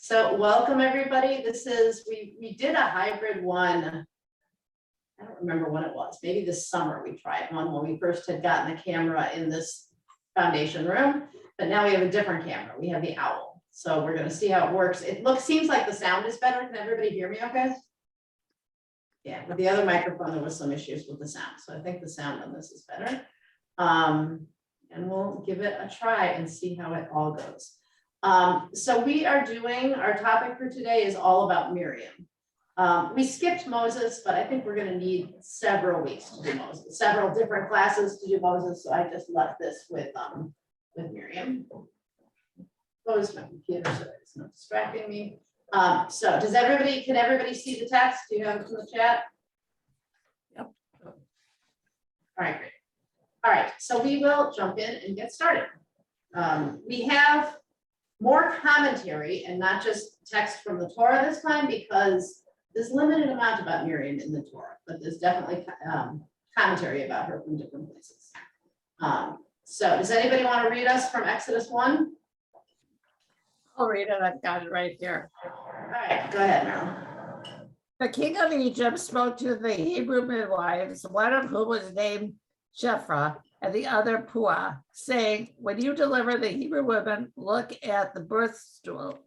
So welcome, everybody. This is, we did a hybrid one. I don't remember when it was. Maybe this summer we tried one when we first had gotten the camera in this foundation room, but now we have a different camera. We have the owl. So we're gonna see how it works. It seems like the sound is better. Can everybody hear me okay? Yeah, with the other microphone, there was some issues with the sound. So I think the sound on this is better. And we'll give it a try and see how it all goes. So we are doing, our topic for today is all about Miriam. We skipped Moses, but I think we're gonna need several weeks to do Moses, several different classes to do Moses. So I just left this with Miriam. Close my computer so it's not distracting me. So can everybody see the text? Do you have it in the chat? Yep. All right, great. All right, so we will jump in and get started. We have more commentary and not just text from the Torah this time because there's limited amount about Miriam in the Torah, but there's definitely commentary about her from different places. So does anybody want to read us from Exodus 1? I'll read it. I've got it right here. All right, go ahead, Miriam. The king of Egypt spoke to the Hebrew midwives, one of whom was named Shiphrah and the other Puah, saying, when you deliver the Hebrew women, look at the birth stool.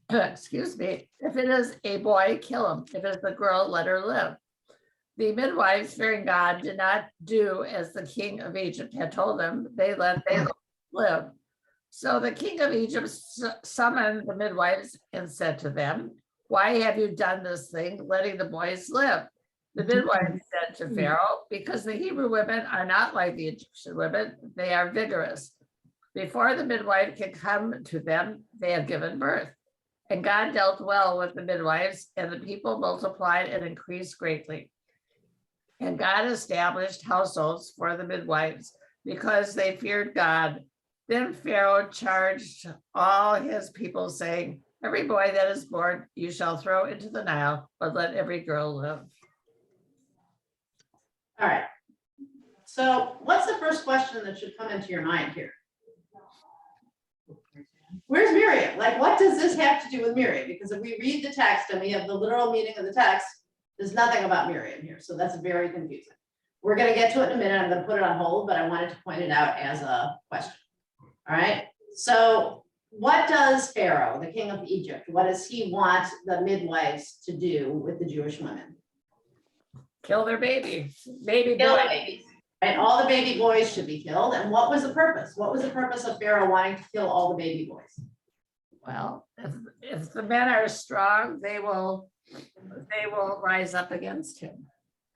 Excuse me. If it is a boy, kill him. If it is a girl, let her live. The midwives, fearing God, did not do as the king of Egypt had told them. They let them live. So the king of Egypt summoned the midwives and said to them, why have you done this thing, letting the boys live? The midwives said to Pharaoh, because the Hebrew women are not like the Egyptian women, they are vigorous. Before the midwife can come to them, they have given birth. And God dealt well with the midwives, and the people multiplied and increased greatly. And God established households for the midwives because they feared God. Then Pharaoh charged all his people, saying, every boy that is born you shall throw into the Nile, but let every girl live. All right. So what's the first question that should come into your mind here? Where's Miriam? Like, what does this have to do with Miriam? Because if we read the text and we have the literal meaning of the text, there's nothing about Miriam here. So that's very confusing. We're going to get to it in a minute. I'm going to put it on hold, but I wanted to point it out as a question. All right. So what does Pharaoh, the king of Egypt, what does he want the midwives to do with the Jewish women? Kill their babies, Kill the babies. Right? All the baby boys should be killed. And what was the purpose? What was the purpose of Pharaoh wanting to kill all the baby boys? Well, if the men are strong, they will rise up against him.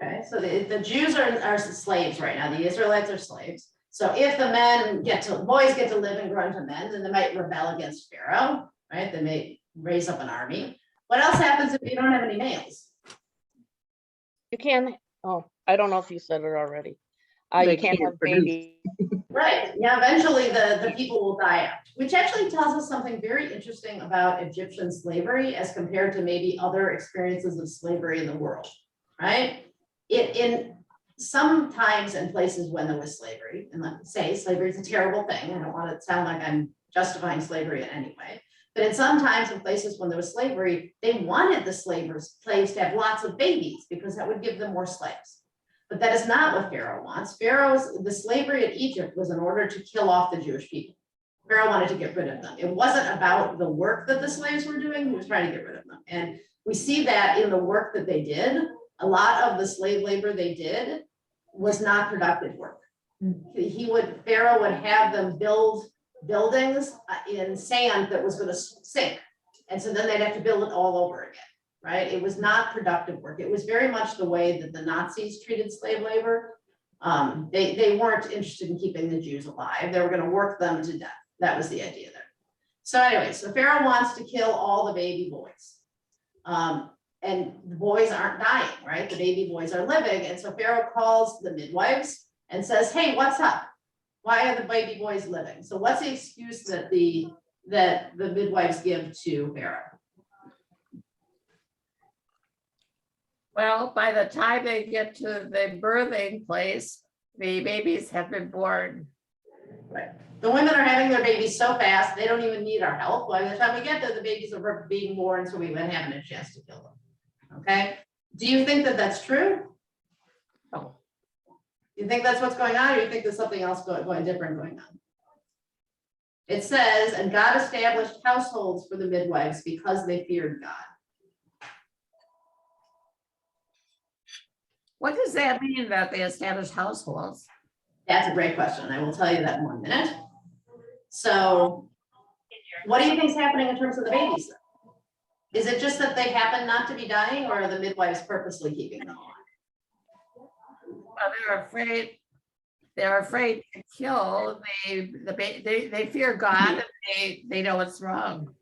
Okay, so the Jews are slaves right now. The Israelites are slaves. So if the boys get to live and grow into men, then they might rebel against Pharaoh, right? They may raise up an army. What else happens if you don't have any males? You can, oh, I don't know if you said it already. You can't have babies. Right, yeah, eventually the people will die out, which actually tells us something very interesting about Egyptian slavery as compared to maybe other experiences of slavery in the world, right? In sometimes in places when there was slavery, and let's say slavery is a terrible thing. I don't want to sound like I'm justifying slavery in any way, but in sometimes in places when there was slavery, they wanted the slaves to have lots of babies because that would give them more slaves. But that is not what Pharaoh wants. The slavery in Egypt was in order to kill off the Jewish people. Pharaoh wanted to get rid of them. It wasn't about the work that the slaves were doing. He was trying to get rid of them. And we see that in the work that they did. A lot of the slave labor they did was not productive work. Pharaoh would have them build buildings in sand that was going to sink. And so then they'd have to build it all over again. Right? It was not productive work. It was very much the way that the Nazis treated slave labor. They weren't interested in keeping the Jews alive. They were going to work them to death. That was the idea there. So anyway, so Pharaoh wants to kill all the baby boys. And the boys aren't dying, right? The baby boys are living. And so Pharaoh calls the midwives and says, hey, what's up? Why are the baby boys living? So what's the excuse that the midwives give to Pharaoh? Well, by the time they get to the birthing place, the babies have been born. Right. The women are having their babies so fast, they don't even need our help. By the time we get there, the babies are being born, so we've been having a chance to kill them. Okay? Do you think that that's true? No. You think that's what's going on, or you think there's something else going different going on? It says, and God established households for the midwives because they feared God. What does that mean that they established households? That's a great question. I will tell you that in 1 minute. So what do you think is happening in terms of the babies? Is it just that they happen not to be dying, or are the midwives purposely keeping them alive? Well, they're afraid to kill. They fear God, and they know it's wrong.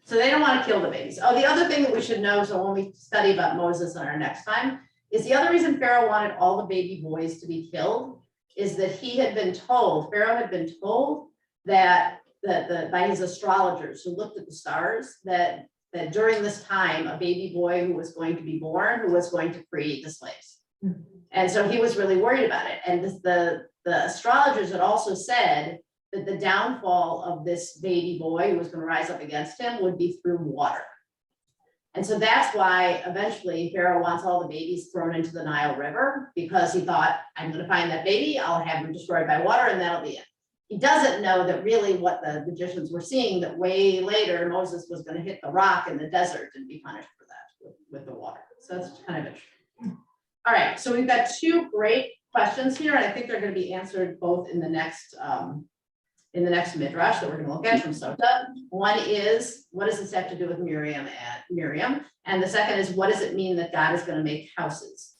So they don't want to kill the babies. Oh, the other thing that we should know, so when we study about Moses on our next time, is the other reason Pharaoh wanted all the baby boys to be killed is that Pharaoh had been told that by his astrologers who looked at the stars, that during this time, a baby boy who was going to be born, who was going to free the slaves. And so he was really worried about it. And the astrologers had also said that the downfall of this baby boy who was going to rise up against him would be through water. And so that's why eventually Pharaoh wants all the babies thrown into the Nile River, because he thought, I'm going to find that baby, I'll have him destroyed by water, and that'll be it. He doesn't know that really what the magicians were seeing, that way later Moses was going to hit the rock in the desert and be punished for that with the water. So that's kind of interesting. All right, so we've got 2 great questions here, and I think they're going to be answered both in the next midrash that we're going to look at from Sota. One is, what does this have to do with Miriam? And the second is, what does it mean that God is going to make houses?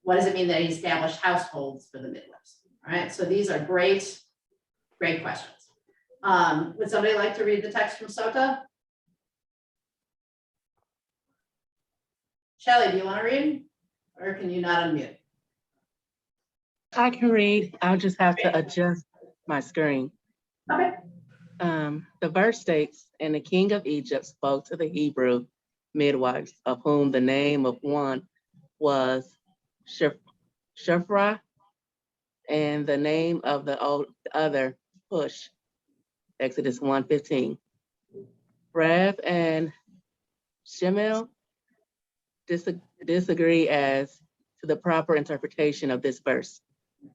What does it mean that he established households for the midwives? All right, so these are great questions. Would somebody like to read the text from Sota? Shelley, do you want to read? Or can you not unmute? I can read. I'll just have to adjust my screen. Okay. The verse states, and the king of Egypt spoke to the Hebrew midwives, of whom the name of one was Shiphrah, and the name of the other Push. Exodus 1:15. Rev and Shemel disagree as to the proper interpretation of this verse.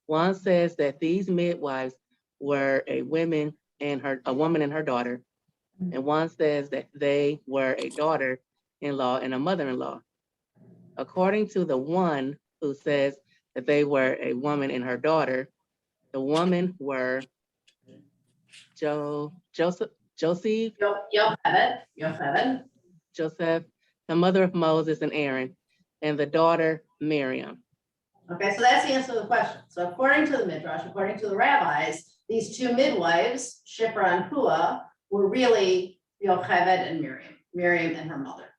One says that these midwives were a woman and her daughter, and one says that they were a daughter-in-law and a mother-in-law. According to the one who says that they were a woman and her daughter, the woman were Joseph, the mother of Moses and Aaron, and the daughter Miriam. Okay, so that's the answer to the question. So according to the Midrash, according to the rabbis, these 2 midwives, Shiphrah and Puah, were really Yocheved and Miriam and her mother,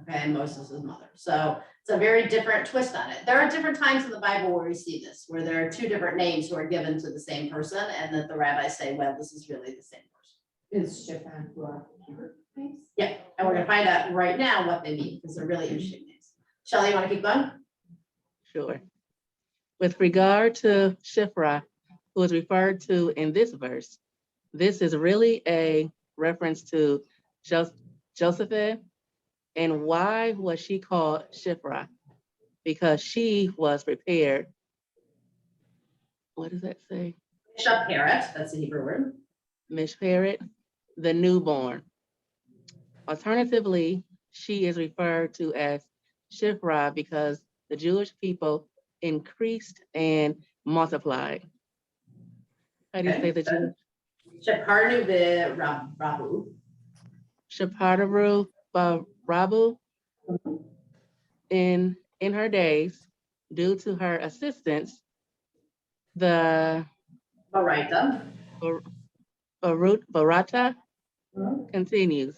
okay, and Moses' mother. So it's a very different twist on it. There are different times in the Bible where we see this, where there are 2 different names who are given to the same person, and that the rabbis say, well, this is really the same person. Is Shiphrah and Puah Hebrew names? Yeah, and we're gonna find out right now what they mean, because they're really interesting names. Shelley, you want to keep going? Sure. With regard to Shiphrah, who is referred to in this verse, this is really a reference to Joseph. And why was she called Shiphrah? Because she was prepared. What does that say? Mishparet, that's the Hebrew word. Mishparet, the newborn. Alternatively, she is referred to as Shiphrah because the Jewish people increased and multiplied. How do you say the Jewish? Sheparnu Rabu. Shepardavru Rabu. In her days, due to her assistance, the Barata continues.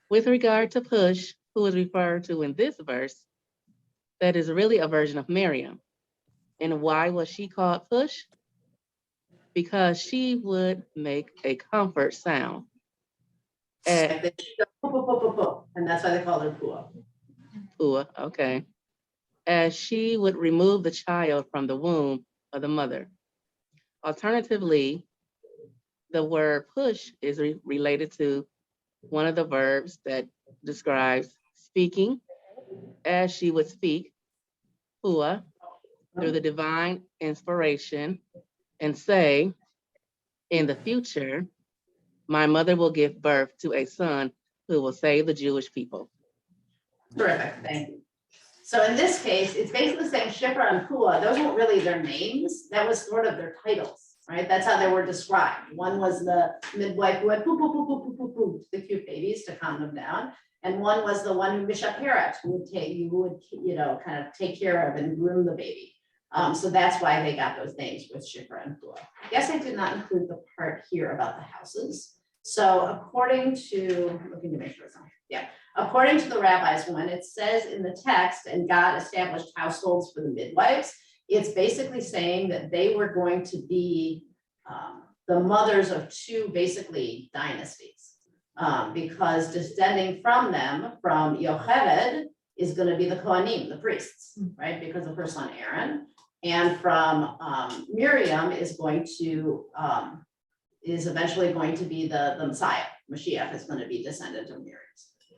With regard to Push, who is referred to in this verse, that is really a version of Miriam. And why was she called Push? Because she would make a comfort sound. And that's why they call her Puah. Puah, okay. as she would remove the child from the womb of the mother. Alternatively, the word push is related to one of the verbs that describes speaking, as she would speak, hua, through the divine inspiration, and say, in the future, my mother will give birth to a son who will save the Jewish people. Terrific, thank you. So in this case, it's basically saying Shipra and Pua, those weren't really their names, that was sort of their titles, right? That's how they were described. One was the midwife who had poo, poo, poo, poo, poo, poo, poo, the cute babies to calm them down. And one was the one who Mishaperet, who would kind of take care of and groom the baby. So that's why they got those names with Shipra and Pua. I guess I did not include the part here about the houses. So according to, looking to make sure it's on, yeah. According to the rabbis, when it says in the text, and God established households for the midwives, it's basically saying that they were going to be the mothers of two basically dynasties. Because descending from them, from Yocheved, is going to be the Kohanim, the priests, right? Because of her son Aaron. And from Miriam is eventually going to be the Messiah. Mashiach is going to be descendant of Miriam.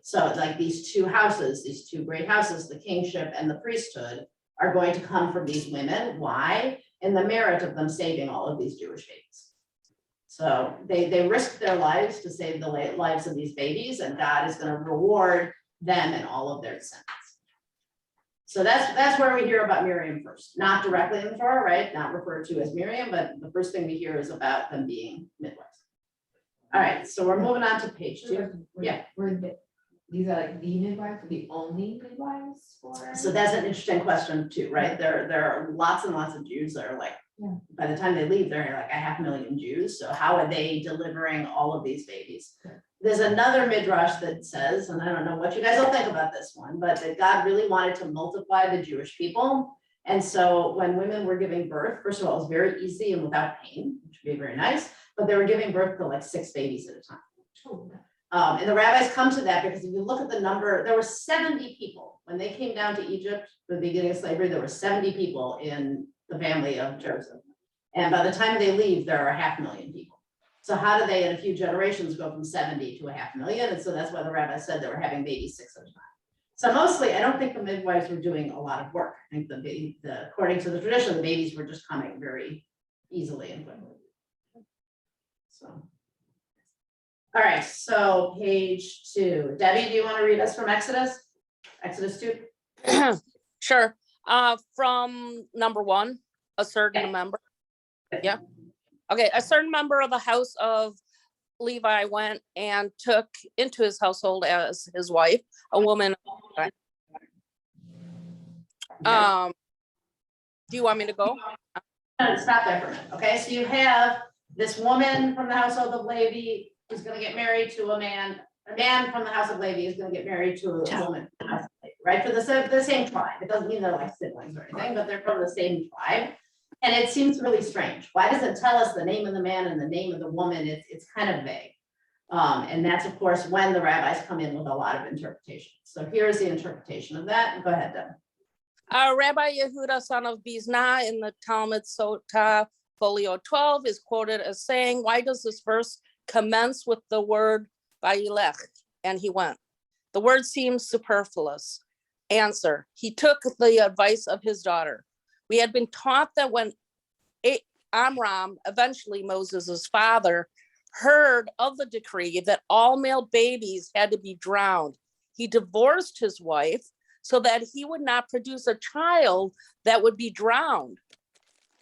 So like these two houses, these two great houses, the kingship and the priesthood, are going to come from these women. Why? In the merit of them saving all of these Jewish babies. So they risked their lives to save the lives of these babies, and God is going to reward them and all of their descendants. So that's where we hear about Miriam first, not directly in the Torah, right? Not referred to as Miriam, but the first thing we hear is about them being midwives. All right, so we're moving on to page 2. Yeah. These are like the midwives, the only midwives for? So that's an interesting question too, right? There are lots and lots of Jews that are like, Yeah. by the time they leave, they're like 500,000 Jews. So how are they delivering all of these babies? There's another midrash that says, and I don't know what you guys will think about this one, but that God really wanted to multiply the Jewish people. And so when women were giving birth, first of all, it was very easy and without pain, which would be very nice, but they were giving birth to like 6 babies at a time. Oh, And the rabbis come to that because if you look at the number, there were 70 people. When they came down to Egypt for the beginning of slavery, there were 70 people in the family of Joseph. And by the time they leave, there are 500,000 people. So how do they in a few generations go from 70 to 500,000? And so that's why the rabbis said they were having babies 6 at a time. So mostly, I don't think the midwives were doing a lot of work. I think according to the tradition, the babies were just coming very easily and quickly. So. All right, so page 2. Debbie, do you want to read us from Exodus? Exodus 2? Sure. From number 1, a certain member. Yeah. Okay, a certain member of the house of Levi went and took into his household as his wife, a woman. Do you want me to go? Stop there for a minute. Okay, so you have this woman from the household of Levi who's going to get married to a man from the house of Levi is going to get married to a woman from the house of Levi, right? For the same tribe. It doesn't mean they're like siblings or anything, but they're from the same tribe. And it seems really strange. Why does it tell us the name of the man and the name of the woman? It's kind of vague. And that's, of course, when the rabbis come in with a lot of interpretation. So here's the interpretation of that. Go ahead, Deb. Rabbi Yehuda, son of Biznah, in the Talmud Sota, folio 12, is quoted as saying, why does this verse commence with the word Vayilech, and he went? The word seems superfluous. Answer, he took the advice of his daughter. We had been taught that when Amram, eventually Moses' father, heard of the decree that all male babies had to be drowned, he divorced his wife so that he would not produce a child that would be drowned.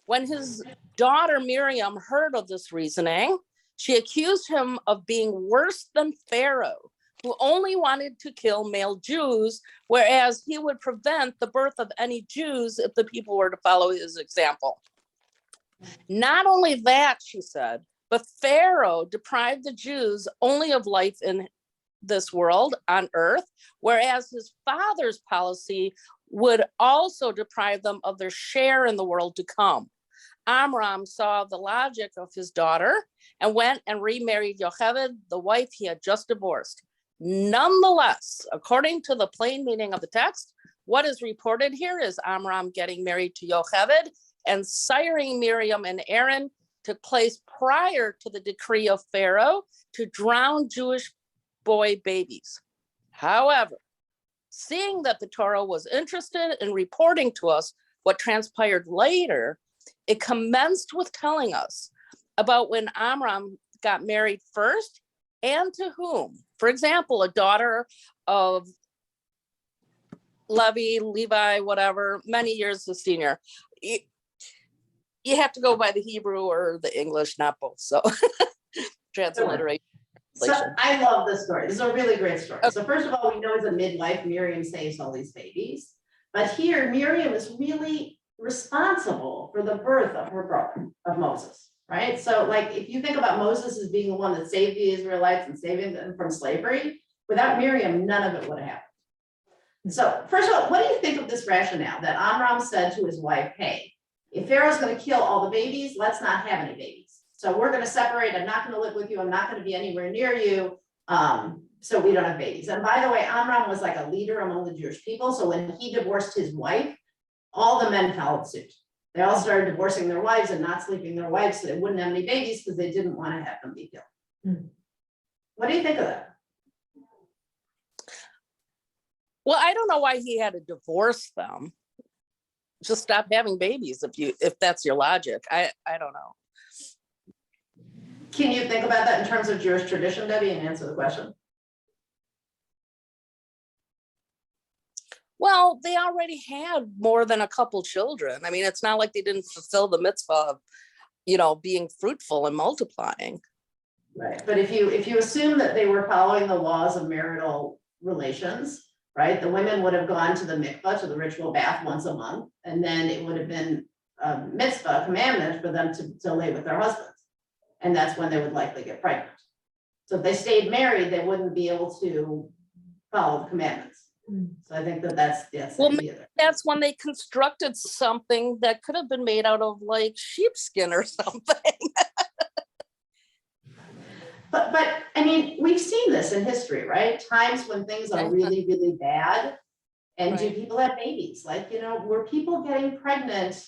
When his daughter Miriam heard of this reasoning, she accused him of being worse than Pharaoh, who only wanted to kill male Jews, whereas he would prevent the birth of any Jews if the people were to follow his example. Not only that, she said, but Pharaoh deprived the Jews only of life in this world on earth, whereas his father's policy would also deprive them of their share in the world to come. Amram saw the logic of his daughter and went and remarried Yocheved, the wife he had just divorced. Nonetheless, according to the plain meaning of the text, What is reported here is Amram getting married to Yocheved and siring Miriam and Aaron took place prior to the decree of Pharaoh to drown Jewish boy babies. However, seeing that the Torah was interested in reporting to us what transpired later, it commenced with telling us about when Amram got married first and to whom. For example, a daughter of Levi, whatever, many years the senior. You have to go by the Hebrew or the English, not both. So transliteration. So I love this story. This is a really great story. So first of all, we know as a midwife, Miriam saves all these babies. But here, Miriam is really responsible for the birth of her brother, of Moses, right? So like, if you think about Moses as being the one that saved the Israelites and saving them from slavery, without Miriam, none of it would have happened. So first of all, what do you think of this rationale that Amram said to his wife, hey, if Pharaoh's going to kill all the babies, let's not have any babies. So we're going to separate. I'm not going to live with you. I'm not going to be anywhere near you. So we don't have babies. And by the way, Amram was like a leader among the Jewish people. So when he divorced his wife, all the men followed suit. They all started divorcing their wives and not sleeping their wives so they wouldn't have any babies because they didn't want to have them be killed. What do you think of that? Well, I don't know why he had to divorce them. Just stop having babies if that's your logic. I don't know. Can you think about that in terms of Jewish tradition, Debbie, and answer the question? Well, they already had more than a couple children. I mean, it's not like they didn't fulfill the mitzvah of, being fruitful and multiplying. Right, but if you assume that they were following the laws of marital relations, right? The women would have gone to the mikvah, to the ritual bath once a month, and then it would have been a mitzvah, a commandment for them to lay with their husbands. And that's when they would likely get pregnant. So if they stayed married, they wouldn't be able to follow the commandments. So I think that's Well, the idea there. that's when they constructed something that could have been made out of like sheepskin or something. But I mean, we've seen this in history, right? Times when things are really, really bad. And do Right. people have babies? Like, were people getting pregnant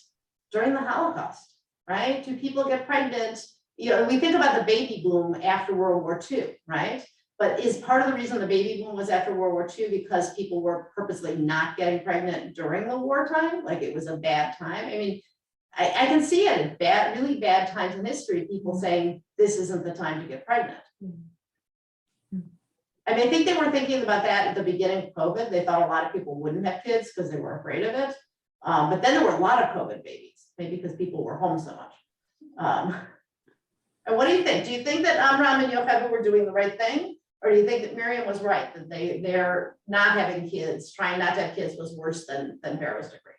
during the Holocaust, right? Do people get pregnant? We think about the baby boom after World War II, right? But is part of the reason the baby boom was after World War II because people were purposely not getting pregnant during the wartime? Like it was a bad time? I mean, I can see it at really bad times in history, people saying this isn't the time to get pregnant. I mean, I think they were thinking about that at the beginning of COVID. They thought a lot of people wouldn't have kids because they were afraid of it. But then there were a lot of COVID babies, maybe because people were home so much. And what do you think? Do you think that Amram and Yocheved were doing the right thing? Or do you think that Miriam was right, that they're not having kids, trying not to have kids was worse than Pharaoh's decree?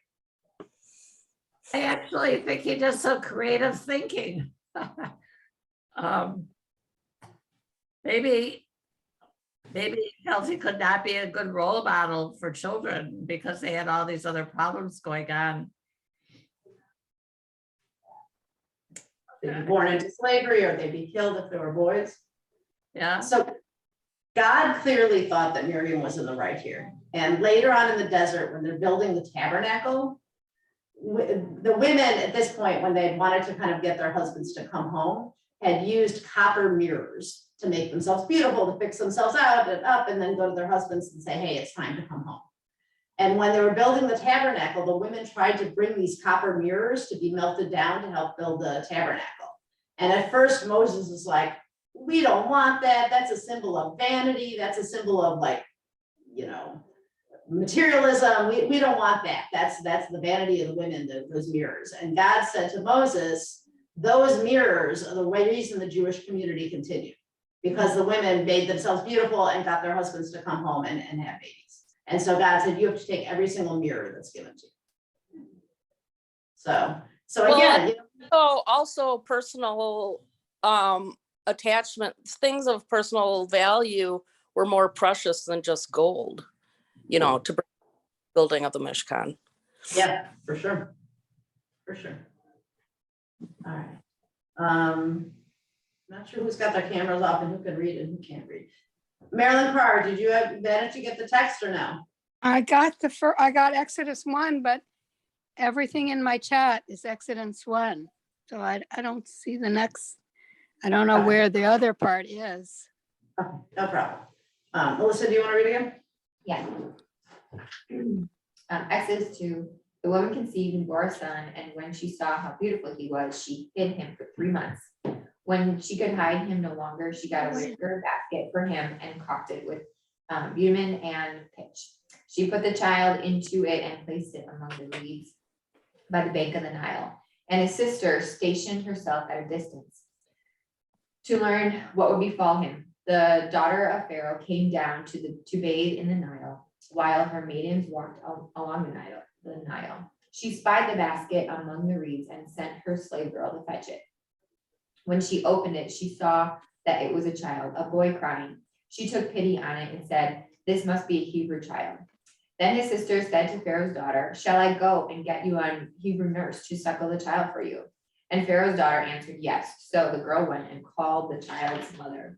I actually think he did some creative thinking. Maybe he felt he could not be a good role model for children because they had all these other problems going on. They'd be born into slavery or they'd be killed if they were boys. Yeah. So God clearly thought that Miriam was in the right here. And later on in the desert, when they're building the tabernacle, the women at this point, when they wanted to kind of get their husbands to come home, had used copper mirrors to make themselves beautiful, to fix themselves out and up, and then go to their husbands and say, hey, it's time to come home. And when they were building the tabernacle, the women tried to bring these copper mirrors to be melted down to help build the tabernacle. And at first Moses is like, we don't want that. That's a symbol of vanity. That's a symbol of materialism. We don't want that. That's the vanity of the women, those mirrors. And God said to Moses, those mirrors are the reason the Jewish community continued, because the women made themselves beautiful and got their husbands to come home and have babies. And so God said, you have to take every single mirror that's given to you. So again, So also personal attachment, things of personal value were more precious than just gold, to bring building of the Mishkan. yeah, for sure. All right. Not sure who's got their cameras off and who can read and who can't read. Marilyn Carr, did you manage to get the text or no? I got Exodus 1, but everything in my chat is Exodus 1. So I don't see the next, I don't know where the other part is. Okay, no problem. Melissa, do you want to read again? Yeah. Exodus 2, the woman conceived and bore a son, and when she saw how beautiful he was, she hid him for 3 months. When she could hide him no longer, she got a wicker basket for him and caulked it with bitumen and pitch. She put the child into it and placed it among the reeds by the bank of the Nile. And his sister stationed herself at a distance to learn what would befall him. The daughter of Pharaoh came down to bathe in the Nile, while her maidens walked along the Nile. She spied the basket among the reeds and sent her slave girl to fetch it. When she opened it, she saw that it was a child, a boy crying. She took pity on it and said, "This must be a Hebrew child." Then his sister said to Pharaoh's daughter, "Shall I go and get you a Hebrew nurse to suckle the child for you?" And Pharaoh's daughter answered, "Yes." So the girl went and called the child's mother.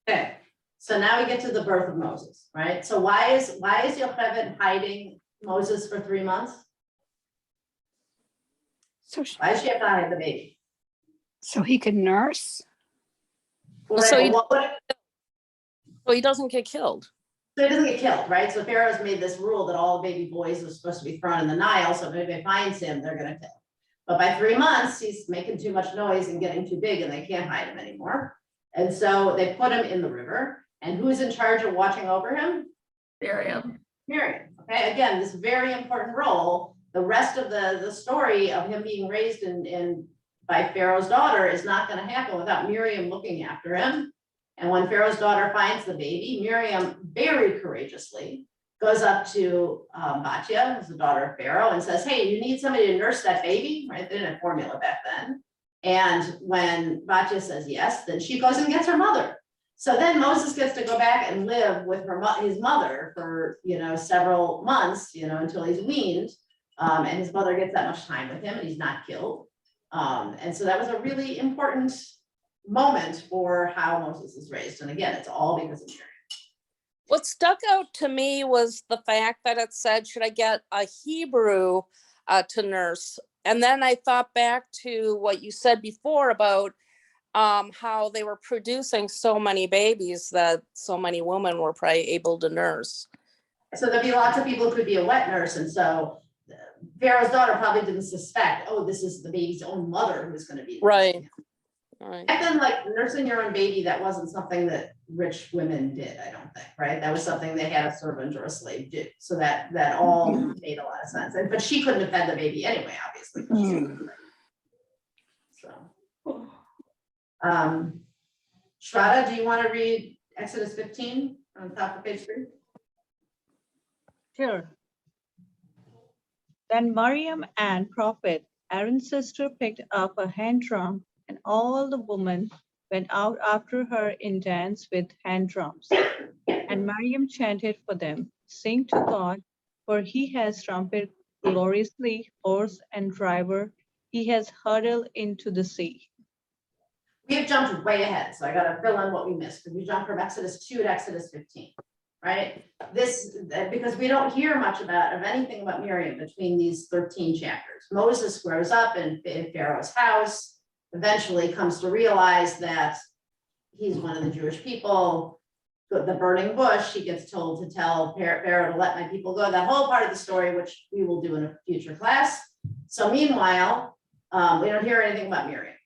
Okay, so now we get to the birth of Moses, right? So why is Yocheved hiding Moses for 3 months? So, Why does she have to hide the baby? so he could nurse? Right, So he- well, what- So he doesn't get killed. so he doesn't get killed, right? So Pharaoh's made this rule that all baby boys are supposed to be thrown in the Nile, so if anybody finds him, they're gonna kill him. But by 3 months, he's making too much noise and getting too big and they can't hide him anymore. And so they put him in the river, and who's in charge of watching over him? Miriam. Miriam, okay, again, this very important role. The rest of the story of him being raised in by Pharaoh's daughter is not gonna happen without Miriam looking after him. And when Pharaoh's daughter finds the baby, Miriam very courageously goes up to Batya, who's the daughter of Pharaoh, and says, "Hey, you need somebody to nurse that baby," right? They didn't have formula back then. And when Batya says yes, then she goes and gets her mother. So then Moses gets to go back and live with his mother for, several months, until he's weaned. And his mother gets that much time with him and he's not killed. And so that was a really important moment for how Moses is raised. And again, it's all because of Miriam. What stuck out to me was the fact that it said, should I get a Hebrew to nurse? And then I thought back to what you said before about how they were producing so many babies that so many women were probably able to nurse. So there'd be lots of people who could be a wet nurse. And so Pharaoh's daughter probably didn't suspect, oh, this is the baby's own mother who's going to be. Right. Right. Back then, like nursing your own baby, that wasn't something that rich women did, I don't think, right? That was something they had a servant or a slave do. So that all made a lot of sense. But she couldn't have had the baby anyway, obviously. So, Shraddha, do you want to read Exodus 15 on top of page 3? Sure. Then Miriam and prophet Aaron's sister picked up a hand drum, and all the women went out after her in dance with hand drums. And Miriam chanted for them, "Sing to God, for he has trumpeted gloriously, horse and driver, he has hurled into the sea." We have jumped way ahead, so I got to fill in what we missed, because we jumped from Exodus 2 to Exodus 15, right? Because we don't hear much of anything about Miriam between these 13 chapters. Moses grows up in Pharaoh's house, eventually comes to realize that he's one of the Jewish people. The burning bush, he gets told to tell Pharaoh to let my people go. That whole part of the story, which we will do in a future class. So meanwhile, we don't hear anything about Miriam.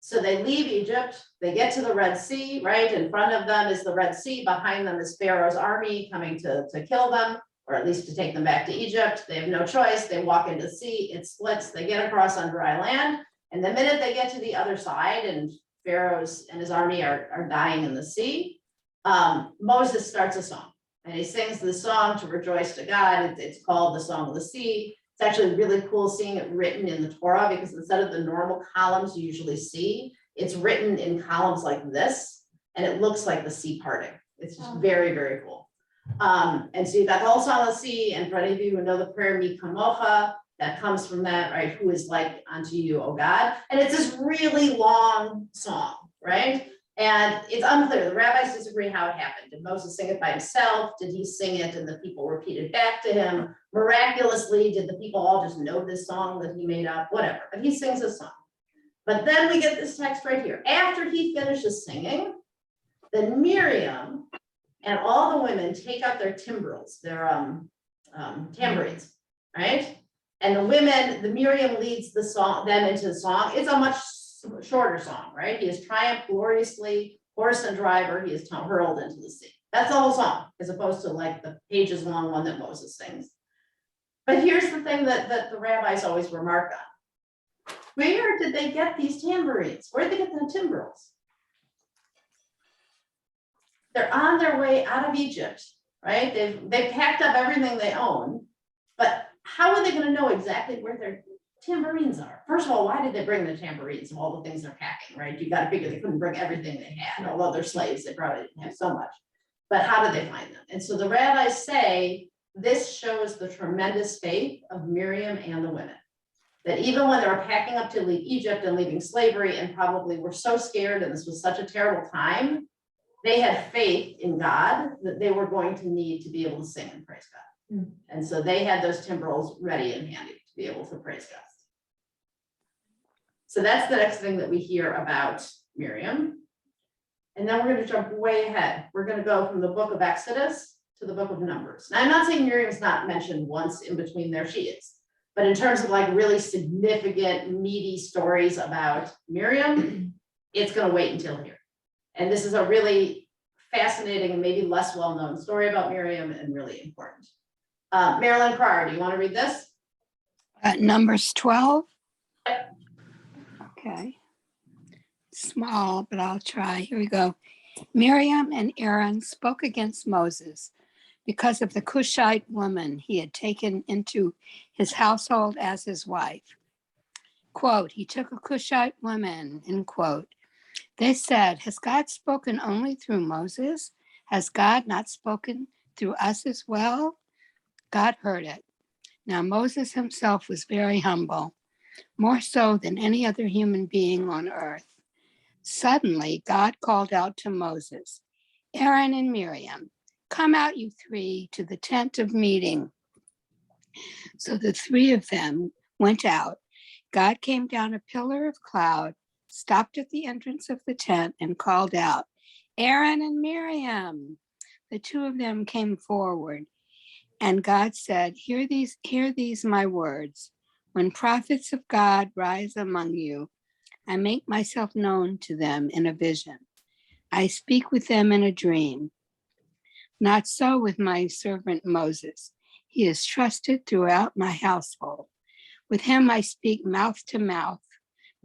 So they leave Egypt, they get to the Red Sea, right? In front of them is the Red Sea, behind them is Pharaoh's army coming to kill them, or at least to take them back to Egypt. They have no choice, they walk into the sea, it splits, they get across on dry land. And the minute they get to the other side and Pharaoh's and his army are dying in the sea, Moses starts a song. And he sings the song to rejoice to God. It's called the Song of the Sea. It's actually really cool seeing it written in the Torah, because instead of the normal columns you usually see, it's written in columns like this, and it looks like the sea parting. It's just very, very cool. And so you've got the whole Song of the Sea, and for any of you who know the prayer, Mi Kamocha, that comes from that, right? Who is like unto you, O God. And it's this really long song, right? And it's unclear. The rabbis disagree how it happened. Did Moses sing it by himself? Did he sing it and the people repeated back to him? Miraculously, did the people all just know this song that he made up? Whatever, but he sings a song. But then we get this text right here. After he finishes singing, then Miriam and all the women take out their timbrels, their tambourines, right? And the women, the Miriam leads the song, them into the song. It's a much shorter song, right? He is triumphed gloriously, horse and driver, he is hurled into the sea. That's the whole song, as opposed to like the pages long one that Moses sings. But here's the thing that the rabbis always remark on. Where did they get these tambourines? Where did they get the timbrels? They're on their way out of Egypt, right? They've packed up everything they own, but how are they going to know exactly where their tambourines are? First of all, why did they bring the tambourines of all the things they're packing, right? You got to figure they couldn't bring everything they had, although they're slaves, they probably didn't have so much. But how did they find them? And so the rabbis say this shows the tremendous faith of Miriam and the women. That even when they were packing up to leave Egypt and leaving slavery and probably were so scared and this was such a terrible time, they had faith in God that they were going to need to be able to sing and praise God. And so they had those timbrels ready and handy to be able to praise God. So that's the next thing that we hear about Miriam. And then we're going to jump way ahead. We're going to go from the book of Exodus to the book of Numbers. Now, I'm not saying Miriam's not mentioned once in between there, she is. But in terms of like really significant, meaty stories about Miriam, it's going to wait until here. And this is a really fascinating and maybe less well-known story about Miriam and really important. Marilyn Pryor, do you want to read this? Numbers 12. Okay. Small, but I'll try. Here we go. Miriam and Aaron spoke against Moses because of the Cushite woman he had taken into his household as his wife. Quote, he took a Cushite woman, end quote. They said, has God spoken only through Moses? Has God not spoken through us as well? God heard it. Now Moses himself was very humble, more so than any other human being on earth. Suddenly, God called out to Moses, Aaron and Miriam, come out, you three, to the tent of meeting. So the three of them went out. God came down a pillar of cloud, stopped at the entrance of the tent, and called out, Aaron and Miriam. The two of them came forward, and God said, hear these my words. When prophets of God rise among you, I make myself known to them in a vision. I speak with them in a dream. Not so with my servant Moses. He is trusted throughout my household. With him I speak mouth to mouth,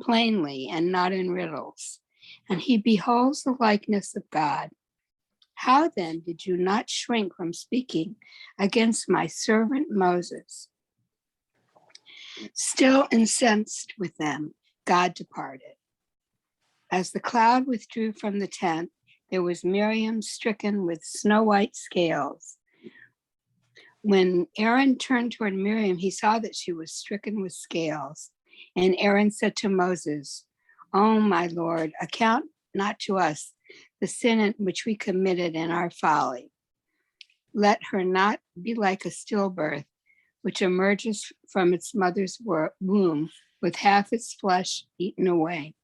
plainly and not in riddles. And he beholds the likeness of God. How then did you not shrink from speaking against my servant Moses? Still incensed with them, God departed. As the cloud withdrew from the tent, there was Miriam stricken with snow white scales. When Aaron turned toward Miriam, he saw that she was stricken with scales. And Aaron said to Moses, oh, my Lord, account not to us the sin which we committed in our folly. Let her not be like a stillbirth, which emerges from its mother's womb with half its flesh eaten away.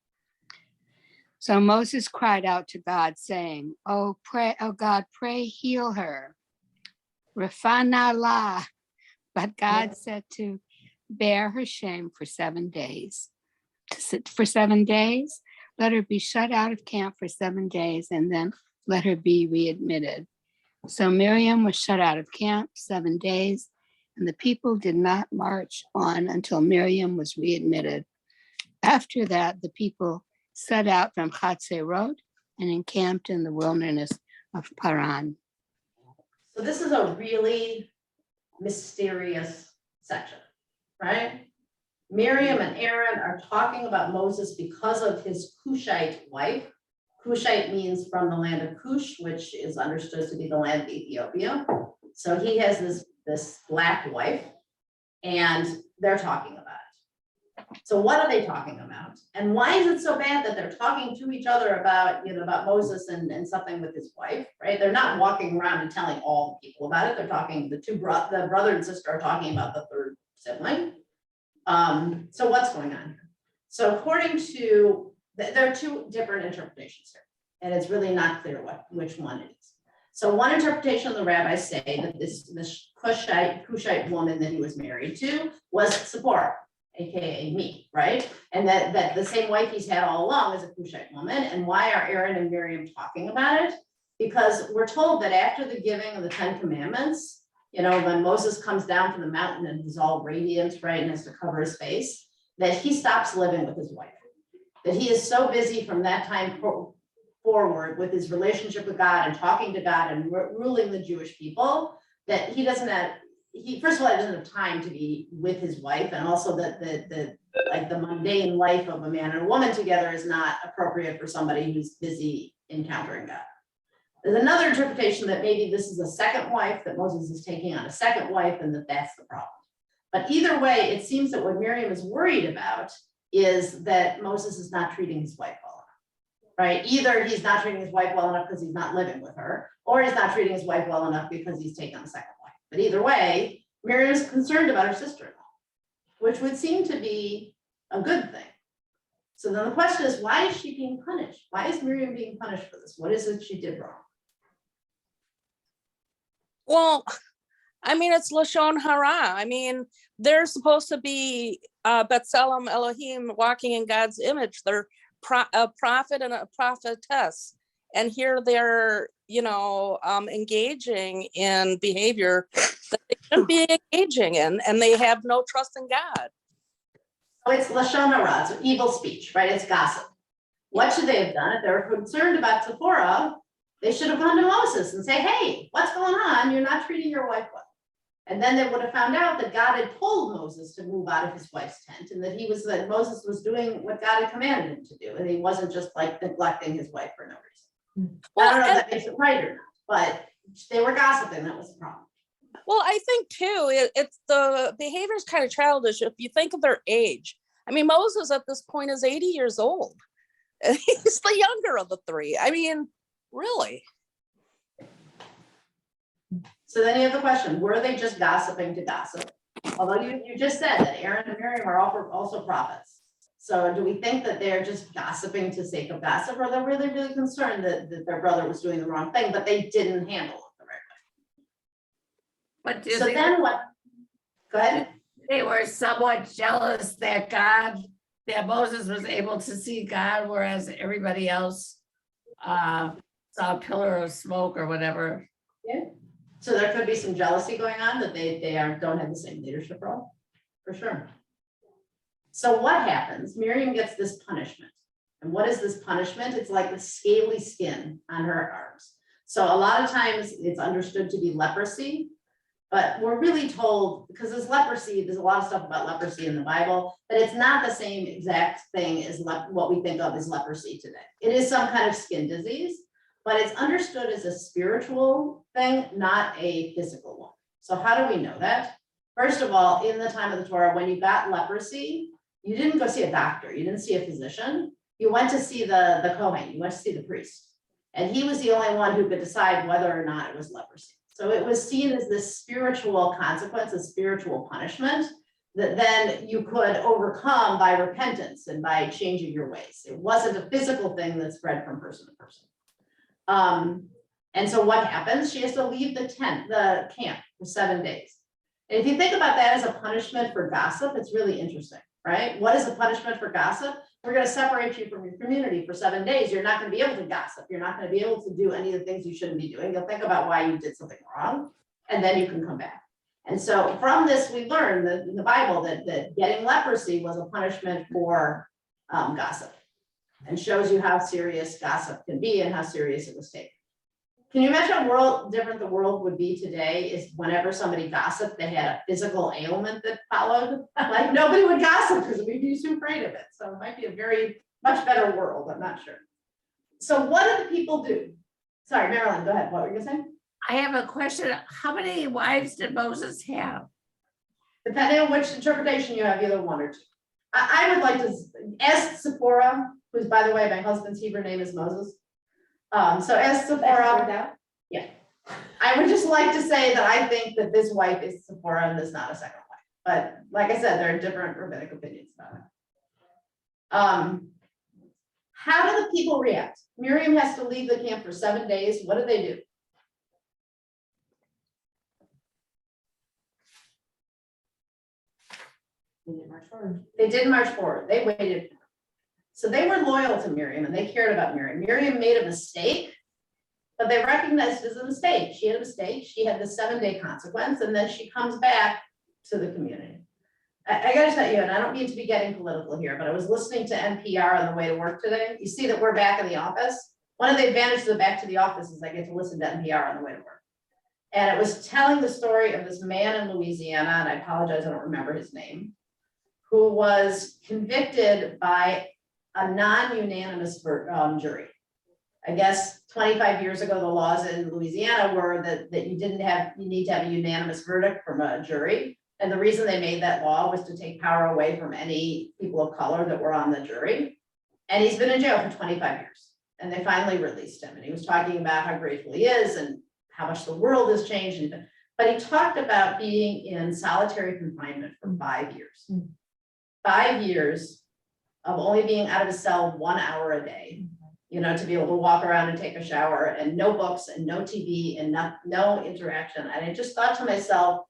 So Moses cried out to God, saying, oh God, pray heal her. Rafana la. But God said to bear her shame for 7 days. For 7 days, let her be shut out of camp for 7 days, and then let her be readmitted. So Miriam was shut out of camp 7 days, and the people did not march on until Miriam was readmitted. After that, the people set out from Hatzerot and encamped in the wilderness of Paran. So this is a really mysterious section, right? Miriam and Aaron are talking about Moses because of his Cushite wife. Cushite means from the land of Cush, which is understood to be the land of Ethiopia. So he has this black wife, and they're talking about it. So what are they talking about? And why is it so bad that they're talking to each other about, about Moses and something with his wife, right? They're not walking around and telling all the people about it. They're talking, the brother and sister are talking about the third sibling. So what's going on here? So according to, there are two different interpretations here, and it's really not clear which one it is. So one interpretation of the rabbis say that this Cushite woman that he was married to was Zipporah, AKA me, right? And that the same wife he's had all along is a Cushite woman. And why are Aaron and Miriam talking about it? Because we're told that after the giving of the 10 Commandments, when Moses comes down from the mountain and he's all radiant, right, and has to cover his face, that he stops living with his wife. That he is so busy from that time forward with his relationship with God and talking to God and ruling the Jewish people, that he doesn't have, first of all, he doesn't have time to be with his wife, and also that the mundane life of a man and a woman together is not appropriate for somebody who's busy encountering God. There's another interpretation that maybe this is a second wife, that Moses is taking on a second wife, and that's the problem. But either way, it seems that what Miriam is worried about is that Moses is not treating his wife well enough, right? Either he's not treating his wife well enough because he's not living with her, or he's not treating his wife well enough because he's taken on a second wife. But either way, Miriam is concerned about her sister-in-law, which would seem to be a good thing. So then the question is, why is she being punished? Why is Miriam being punished for this? What is it she did wrong? Well, I mean, it's Lashon Hara. I mean, they're supposed to be B'Tselem Elohim, walking in God's image. They're a prophet and a prophetess. And here they're, engaging in behavior that they shouldn't be engaging in, and they have no trust in God. So it's Lashon Hara, it's evil speech, right? It's gossip. What should they have done? If they were concerned about Zipporah, they should have gone to Moses and say, hey, what's going on? You're not treating your wife well. And then they would have found out that God had told Moses to move out of his wife's tent, and that Moses was doing what God had commanded him to do. And he wasn't just like neglecting his wife for no reason. Well, I don't know if that makes it right or not, but they were gossiping. That was the problem. Well, I think too, it's the behavior is kind of childish if you think of their age. I mean, Moses at this point is 80 years old. He's the younger of the three. I mean, really. So then you have the question, were they just gossiping to gossip? Although you just said that Aaron and Miriam are also prophets. So do we think that they're just gossiping to sake of gossip, or they're really, really concerned that their brother was doing the wrong thing, but they didn't handle it the right way? But do So they, then what? Go ahead. they were somewhat jealous that Moses was able to see God, whereas everybody else saw a pillar of smoke or whatever. Yeah. So there could be some jealousy going on, that they don't have the same leadership role, for sure. So what happens? Miriam gets this punishment. And what is this punishment? It's like the scaly skin on her arms. So a lot of times it's understood to be leprosy, but we're really told, because there's leprosy, there's a lot of stuff about leprosy in the Bible, but it's not the same exact thing as what we think of as leprosy today. It is some kind of skin disease, but it's understood as a spiritual thing, not a physical one. So how do we know that? First of all, in the time of the Torah, when you got leprosy, you didn't go see a doctor, you didn't see a physician, you went to see the Kohen, you went to see the priest. And he was the only one who could decide whether or not it was leprosy. So it was seen as this spiritual consequence, a spiritual punishment that then you could overcome by repentance and by changing your ways. It wasn't a physical thing that spread from person to person. And so what happens? She has to leave the camp for 7 days. And if you think about that as a punishment for gossip, it's really interesting, right? What is a punishment for gossip? We're going to separate you from your community for 7 days. You're not going to be able to gossip. You're not going to be able to do any of the things you shouldn't be doing. You'll think about why you did something wrong, and then you can come back. And so from this, we learn that in the Bible that getting leprosy was a punishment for gossip, and shows you how serious gossip can be and how serious it was taken. Can you imagine how different the world would be today is whenever somebody gossiped, they had a physical ailment that followed? Like nobody would gossip because we'd be too afraid of it. So it might be a very much better world, I'm not sure. So what do the people do? Sorry, Marilyn, go ahead. What were you gonna say? I have a question. How many wives did Moses have? Depending on which interpretation you have, either one or two. I would like to, as Sephora, who's, by the way, my husband's Hebrew name is Moses. So as Sephora, I would just like to say that I think that this wife is Sephora and this not a second wife. But like I said, there are different rabbinic opinions about it. How do the people react? Miriam has to leave the camp for 7 days. What do they do? They didn't march forward. They waited. So they were loyal to Miriam and they cared about Miriam. Miriam made a mistake, but they recognized it as a mistake. She had a mistake. She had the 7-day consequence, and then she comes back to the community. I gotta tell you, and I don't mean to be getting political here, but I was listening to NPR on the way to work today. You see that we're back in the office. One of the advantages of back to the office is I get to listen to NPR on the way to work. And it was telling the story of this man in Louisiana, and I apologize, I don't remember his name, who was convicted by a non-unanimous jury. I guess 25 years ago, the laws in Louisiana were that you need to have a unanimous verdict from a jury. And the reason they made that law was to take power away from any people of color that were on the jury. And he's been in jail for 25 years. And they finally released him. And he was talking about how grateful he is and how much the world has changed. But he talked about being in solitary confinement for 5 years. 5 years of only being out of his cell 1 hour a day, you know, to be able to walk around and take a shower, and no books and no TV and no interaction. And I just thought to myself,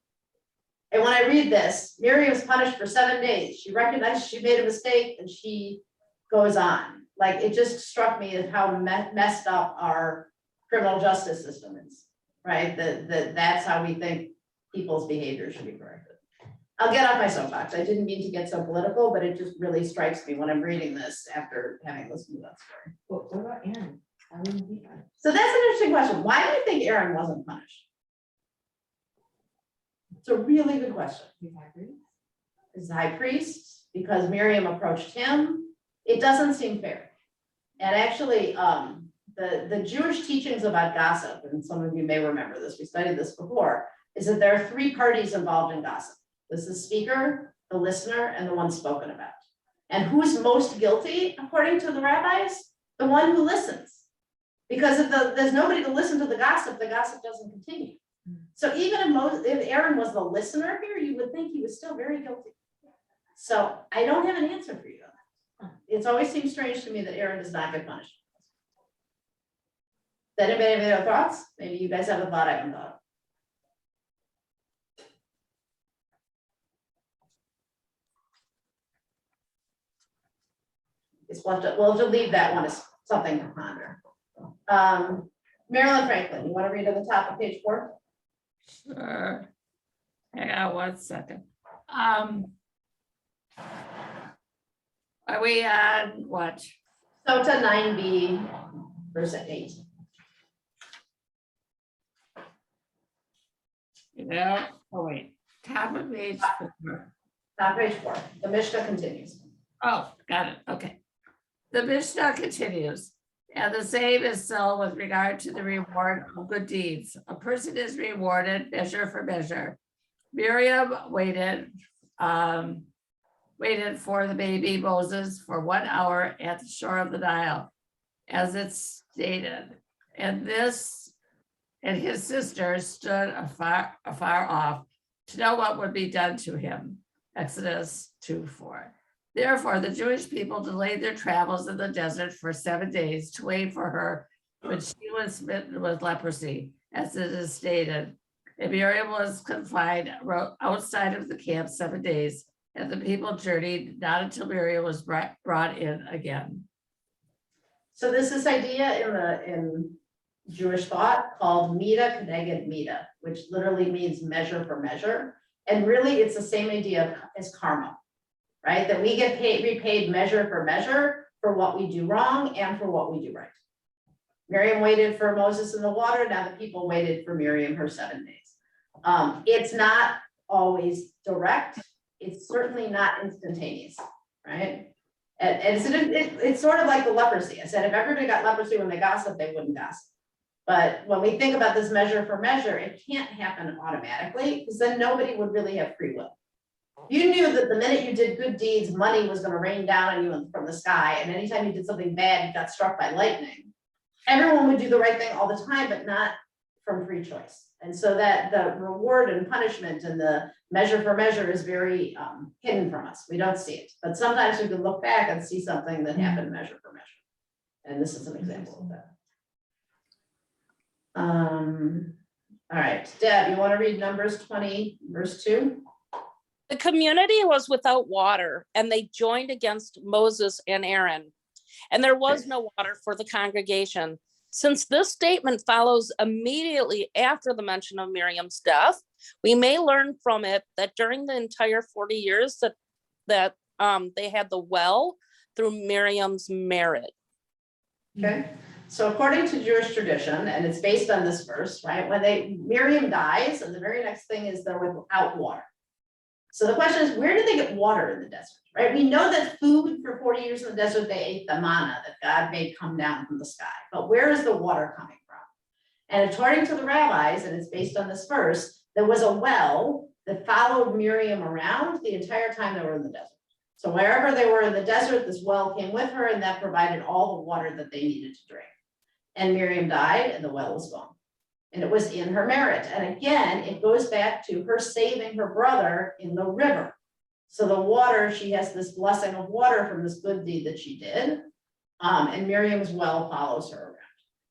and when I read this, Miriam was punished for 7 days. She recognized she made a mistake and she goes on. Like, it just struck me as how messed up our criminal justice system is, right? That's how we think people's behavior should be corrected. I'll get off my soapbox. I didn't mean to get so political, but it just really strikes me when I'm reading this after having listened to that story. What about Aaron? How did he die? So that's an interesting question. Why do you think Aaron wasn't punished? It's a really good question. Is high priest, because Miriam approached him. It doesn't seem fair. And actually, the Jewish teachings about gossip, and some of you may remember this, we studied this before, is that there are 3 parties involved in gossip. This is speaker, the listener, and the one spoken about. And who's most guilty, according to the rabbis? The one who listens. Because if there's nobody to listen to the gossip doesn't continue. So even if Aaron was the listener here, you would think he was still very guilty. So I don't have an answer for you. It's always seemed strange to me that Aaron does not get punished. Does anybody have any other thoughts? Maybe you guys have a thought I haven't thought of. We'll have to leave that one as something to ponder. Marilyn Franklin, you want to read at the top of page 4? Sure. Hang on 1 second. Are we on what? Sota 9b, verse 8. You know, oh wait, top of page 4. Top page 4. The Mishnah continues. Oh, got it. Okay. The Mishnah continues. And the same is so with regard to the reward of good deeds. A person is rewarded measure for measure. Miriam waited for the baby Moses for 1 hour at the shore of the Nile, as it's stated. And his sister stood afar off to know what would be done to him. Exodus 2:4. Therefore, the Jewish people delayed their travels in the desert for 7 days to wait for her when she was smitten with leprosy, as it is stated. And Miriam was confined outside of the camp 7 days, and the people journeyed not until Miriam was brought in again. So this is idea in Jewish thought called mida keneged mida, which literally means measure for measure. And really, it's the same idea as karma. Right, that we get repaid measure for what we do wrong and for what we do right. Miriam waited for Moses in the water. Now the people waited for Miriam her 7 days. It's not always direct. It's certainly not instantaneous, right? And it's sort of like the leprosy. I said, if everybody got leprosy when they gossip, they wouldn't gossip. But when we think about this measure for measure, it can't happen automatically because then nobody would really have free will. You knew that the minute you did good deeds, money was gonna rain down on you from the sky, and anytime you did something bad, you got struck by lightning. Everyone would do the right thing all the time, but not from free choice. And so that the reward and punishment and the measure for measure is very hidden from us. We don't see it. But sometimes we can look back and see something that happened measure for measure. And this is an example of that. All right, Deb, you want to read Numbers 20, verse 2? The community was without water, and they joined against Moses and Aaron. And there was no water for the congregation. Since this statement follows immediately after the mention of Miriam's death, we may learn from it that during the entire 40 years that they had the well through Miriam's merit. Okay, so according to Jewish tradition, and it's based on this verse, right? When Miriam dies, and the very next thing is they're without water. So the question is, where did they get water in the desert, right? We know that food for 40 years in the desert, they ate the manna that God made come down from the sky. But where is the water coming from? And according to the rabbis, and it's based on this verse, there was a well that followed Miriam around the entire time they were in the desert. So wherever they were in the desert, this well came with her, and that provided all the water that they needed to drink. And Miriam died, and the well was gone. And it was in her merit. And again, it goes back to her saving her brother in the river. So the water, she has this blessing of water from this good deed that she did. And Miriam's well follows her around.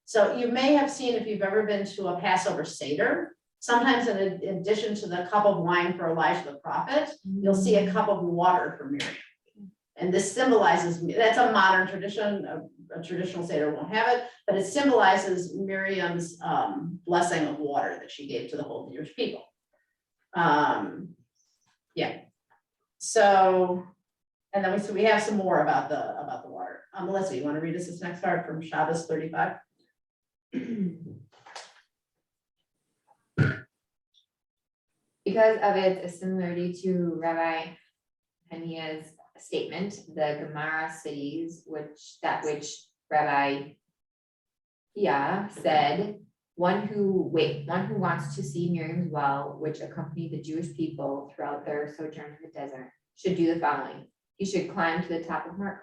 So you may have seen, if you've ever been to a Passover Seder, sometimes in addition to the cup of wine for Elijah the prophet, you'll see a cup of water for Miriam. And this symbolizes, that's a modern tradition, a traditional Seder won't have it, but it symbolizes Miriam's blessing of water that she gave to the whole Jewish people. Yeah. So, and then we have some more about the water. Melissa, you want to read us this next part from Shabbos 35? Because of its similarity to Rabbi Hania's statement, the Gemara cities, which Rabbi Hia said, one who wants to see Miriam's well, which accompanied the Jewish people throughout their sojourn in the desert, should do the following. He should climb to the top of Mount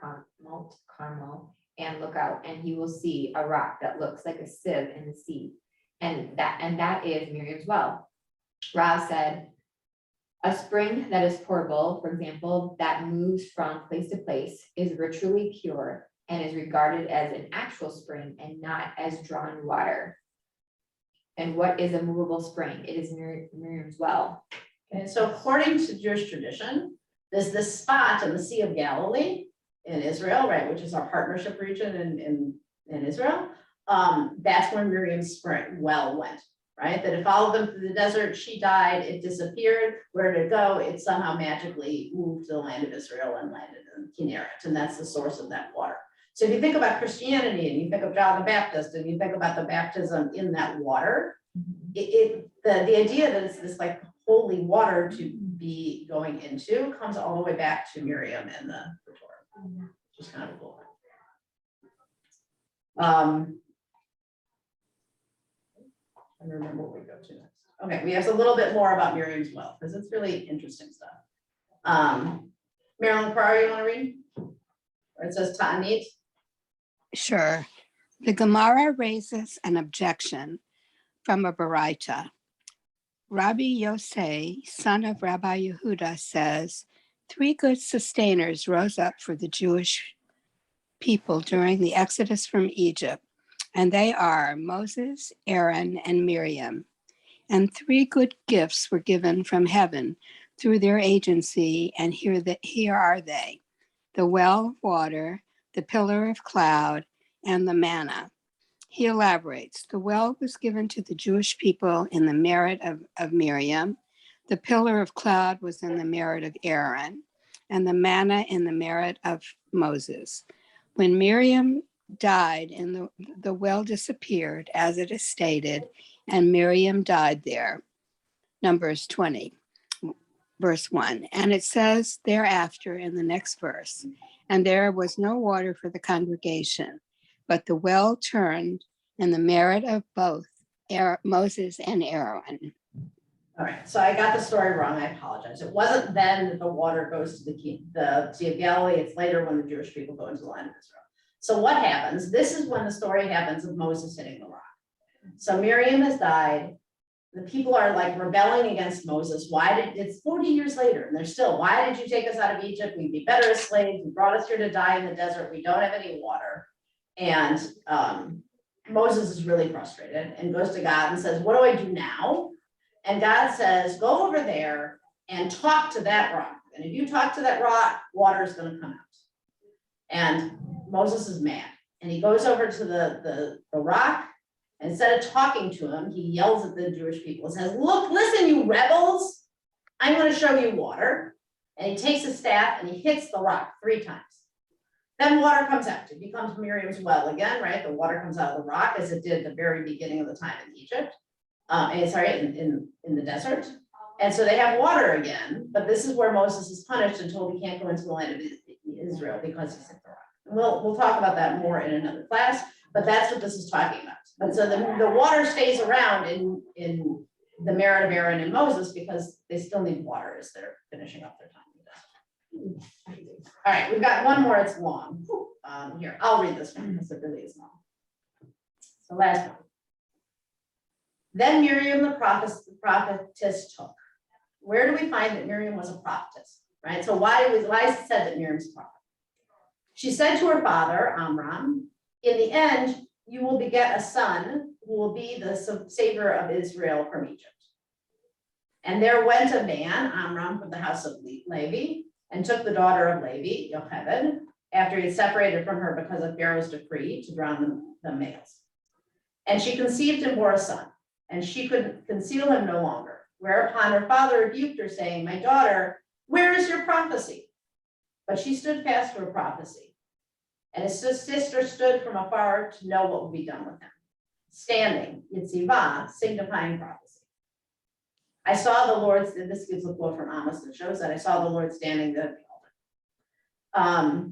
Carmel and look out, and he will see a rock that looks like a sieve in the sea. And that is Miriam's well. Rav said, a spring that is portable, for example, that moves from place to place, is ritually pure and is regarded as an actual spring and not as drawn water. And what is a movable spring? It is Miriam's well. Okay, so according to Jewish tradition, there's this spot in the Sea of Galilee in Israel, right, which is our partnership region in Israel. That's where Miriam's spring well went, right? That it followed them through the desert. She died, it disappeared. Where did it go? It somehow magically moved to the land of Israel and landed in Kinneret, and that's the source of that water. So if you think about Christianity and you think of John the Baptist and you think about the baptism in that water, the idea that it's this like holy water to be going into comes all the way back to Miriam and the Torah, which is kind of cool. I remember what we go to next. Okay, we have a little bit more about Miriam's well because it's really interesting stuff. Marilyn Farrar, you want to read? Where it says Ta'anit. Sure. The Gemara raises an objection from a Baraita. Rabbi Yosei, son of Rabbi Yehuda, says, 3 good sustainers rose up for the Jewish people during the Exodus from Egypt, and they are Moses, Aaron, and Miriam. And 3 good gifts were given from heaven through their agency, and here are they: the well of water, the pillar of cloud, and the manna. He elaborates, the well was given to the Jewish people in the merit of Miriam, the pillar of cloud was in the merit of Aaron, and the manna in the merit of Moses. When Miriam died and the well disappeared, as it is stated, and Miriam died there. Numbers 20, verse 1. And it says thereafter in the next verse, and there was no water for the congregation, but the well turned in the merit of both Moses and Aaron. All right, so I got the story wrong, I apologize. It wasn't then that the water goes to the king, the Sea of Galilee, it's later when the Jewish people go into the land of Israel. So what happens? This is when the story happens of Moses hitting the rock. So Miriam has died. The people are like rebelling against Moses. It's 40 years later and they're still, why did you take us out of Egypt? We'd be better as slaves. You brought us here to die in the desert. We don't have any water. And Moses is really frustrated and goes to God and says, what do I do now? And God says, go over there and talk to that rock. And if you talk to that rock, water is going to come out. And Moses is mad. And he goes over to the rock. And instead of talking to him, he yells at the Jewish people and says, look, listen, you rebels, I'm going to show you water. And he takes his staff and he hits the rock 3 times. Then water comes out. It becomes Miriam's well again, right? The water comes out of the rock as it did at the very beginning of the time in Egypt. In the desert. And so they have water again, but this is where Moses is punished and told he can't go into the land of Israel because he's hit the rock. And we'll talk about that more in another class, but that's what this is talking about. But so the water stays around in the merit of Aaron and Moses because they still need water as they're finishing up their time in the desert. All right, we've got one more, it's long. Here, I'll read this one because it really is long. So last one. Then Miriam the prophetess took. Where do we find that Miriam was a prophetess, right? So why is it said that Miriam's a prophet? She said to her father, Amram, in the end, you will beget a son who will be the savior of Israel from Egypt. And there went a man, Amram, from the house of Levi, and took the daughter of Levi, Yocheved, after he had separated from her because of Pharaoh's decree to drown the males. And she conceived and bore a son. And she could conceal him no longer. Whereupon her father rebuked her, saying, my daughter, where is your prophecy? But she stood fast to her prophecy. And his sister stood from afar to know what would be done with him. Standing, Yitzivah, signifying prophecy. I saw the Lord, this gives a quote from Amos that shows that I saw the Lord standing there at the altar.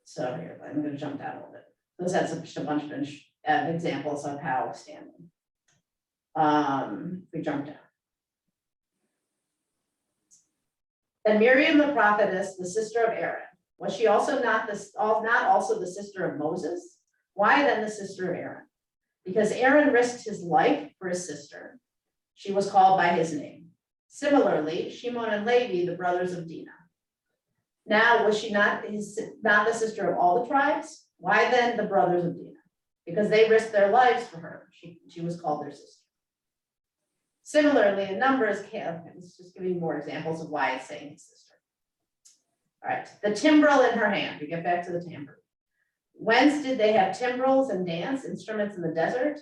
So here, I'm going to jump down a little bit. Those had just a bunch of examples of how standing. We jump down. Then Miriam the prophetess, the sister of Aaron, was she also not also the sister of Moses? Why then the sister of Aaron? Because Aaron risked his life for his sister. She was called by his name. Similarly, Shimon and Levi, the brothers of Dinah. Now, was she not the sister of all the tribes? Why then the brothers of Dinah? Because they risked their lives for her. She was called their sister. Similarly, in Numbers, let's just give you more examples of why it's saying his sister. All right, the timbrel in her hand. We get back to the tambourine. Whence did they have timbrels and dance instruments in the desert?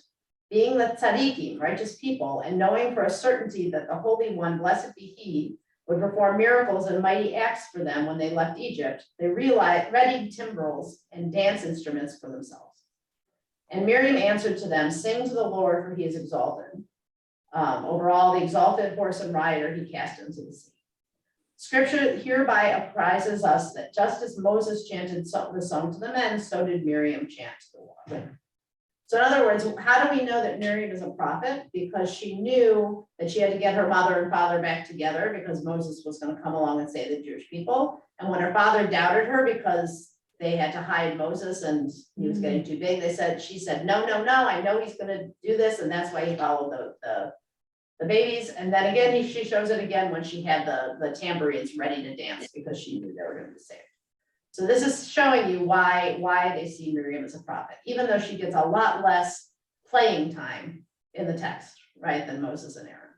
Being the tzaddikim, righteous people, and knowing for a certainty that the Holy One, blessed be He, would perform miracles and mighty acts for them when they left Egypt, they readied timbrels and dance instruments for themselves. And Miriam answered to them, sing to the Lord, for He is exalted. Over all the exalted horse and rider He cast into the sea. Scripture hereby apprises us that just as Moses chanted the song to the men, so did Miriam chant to the women. So in other words, how do we know that Miriam is a prophet? Because she knew that she had to get her mother and father back together because Moses was going to come along and save the Jewish people. And when her father doubted her because they had to hide Moses and he was getting too big, she said, no, I know he's going to do this. And that's why he followed the babies. And then again, she shows it again when she had the tambourines ready to dance because she knew they were going to be saved. So this is showing you why they see Miriam as a prophet, even though she gets a lot less playing time in the text, right, than Moses and Aaron.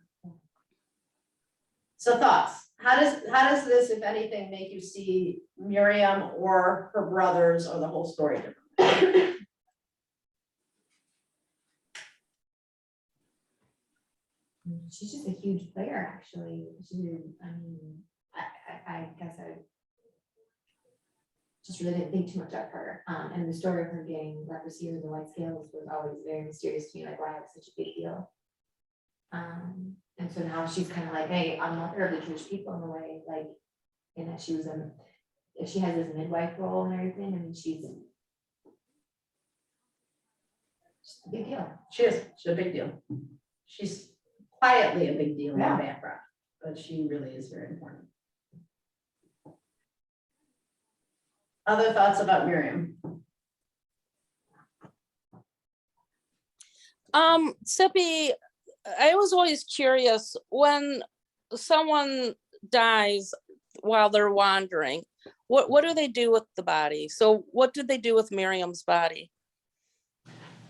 So thoughts. How does this, if anything, make you see Miriam or her brothers or the whole story differently? She's just a huge player, actually. I guess I just really didn't think too much of her. And the story of her getting leprosy or the white scales was always very mysterious to me, like why it was such a big deal. And so now she's kind of like, hey, I'm mother of the Jewish people in a way, like, in that she was if she has this midwife role and everything, I mean, she's just a big deal. She's a big deal. she's quietly a big deal in the background, but she really is very important. Other thoughts about Miriam? Sippy, I was always curious when someone dies while they're wandering, what do they do with the body? So what did they do with Miriam's body?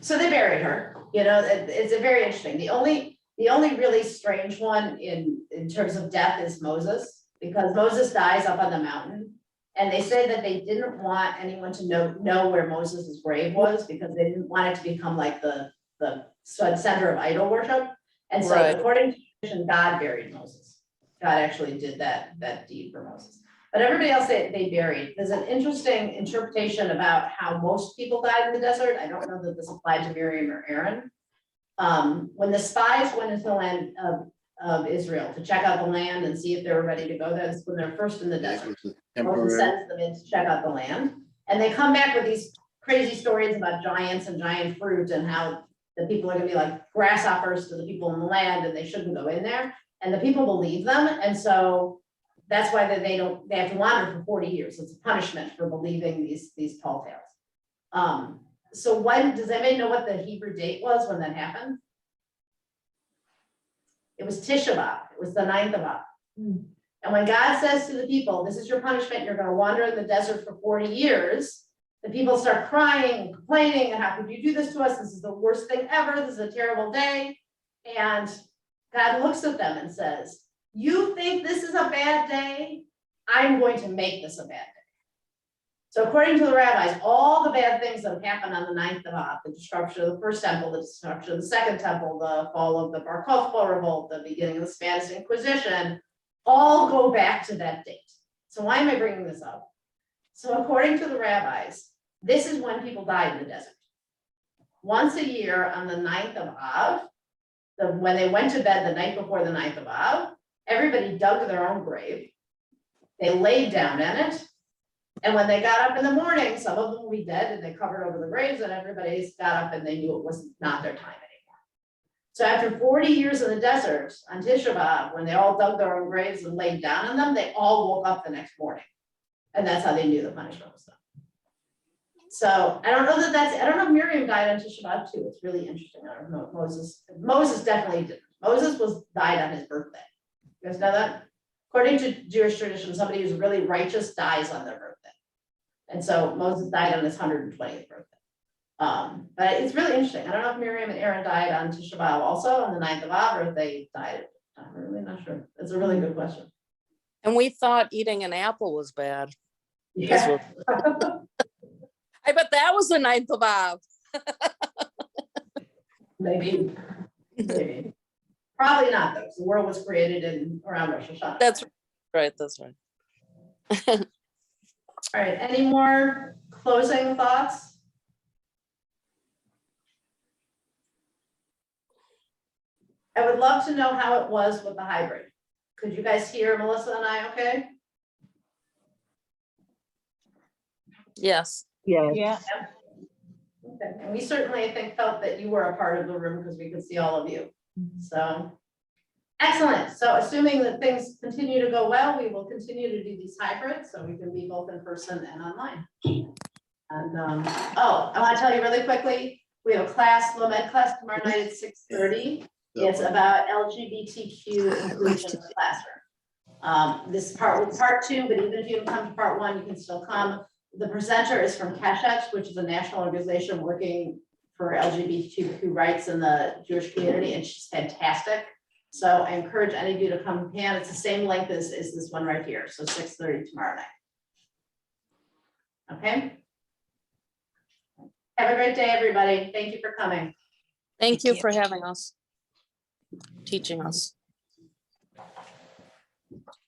So they buried her, you know, it's a very interesting. The only really strange one in terms of death is Moses, because Moses dies up on the mountain. And they say that they didn't want anyone to know where Moses' grave was, because they didn't want it to become like the center of idol worship. And so Right. according to tradition, God buried Moses. God actually did that deed for Moses. But everybody else they buried. There's an interesting interpretation about how most people died in the desert. I don't know that this applied to Miriam or Aaron. When the spies went into the land of Israel to check out the land and see if they were ready to go there, that's when they're first in the desert. Moses sends them in to check out the land. And they come back with these crazy stories about giants and giant fruit and how the people are gonna be like grasshoppers to the people in the land and they shouldn't go in there. And the people believe them. And so that's why they have to wander for 40 years. It's a punishment for believing these tall tales. So when, does anybody know what the Hebrew date was when that happened? It was Tisha B'Av. It was the 9th of Av. And when God says to the people, this is your punishment, you're gonna wander in the desert for 40 years, the people start crying and complaining, and how could you do this to us? This is the worst thing ever. This is a terrible day. And God looks at them and says, you think this is a bad day? I'm going to make this a bad day. So according to the rabbis, all the bad things that have happened on the 9th of Av, the destruction of the first temple, the destruction of the second temple, the fall of the Bar Kokhba revolt, the beginning of the Spanish Inquisition, all go back to that date. So why am I bringing this up? So according to the rabbis, this is when people died in the desert. Once a year on the 9th of Av, when they went to bed the night before the 9th of Av, everybody dug their own grave. They laid down in it. And when they got up in the morning, some of them would be dead and they covered over the graves, and everybody got up and they knew it was not their time anymore. So after 40 years in the desert on Tisha B'Av, when they all dug their own graves and laid down in them, they all woke up the next morning. And that's how they knew the punishment was done. So I don't know I don't know if Miriam died on Tisha B'Av too. It's really interesting. I don't know if Moses definitely didn't. Moses died on his birthday. You guys know that? According to Jewish tradition, somebody who's really righteous dies on their birthday. And so Moses died on his 120th birthday. But it's really interesting. I don't know if Miriam and Aaron died on Tisha B'Av also on the 9th of Av, or if they died. I'm really not sure. It's a really good question. And we thought eating an apple was bad. Yeah. I bet that was the 9th of Av. Maybe. Probably not though. The world was created around Rosh Hashanah. That's right. That's right. All right, any more closing thoughts? I would love to know how it was with the hybrid. Could you guys hear Melissa and I okay? Yes. Yes. Yeah. Okay, and we certainly, I think, felt that you were a part of the room because we could see all of you. So, excellent. So assuming that things continue to go well, we will continue to do these hybrids, so we can be both in person and online. And oh, I want to tell you really quickly, we have a class, LOMED class tomorrow night at 6:30. It's about LGBTQ inclusion in the classroom. This part 2, but even if you don't come to part 1, you can still come. The presenter is from Keshet, which is a national organization working for LGBTQ rights in the Jewish community, and she's fantastic. So I encourage any of you to come. Pan, it's the same length as this one right here. So 6:30 tomorrow night. Okay. Have a great day, everybody. Thank you for coming. Thank you for having us, teaching us.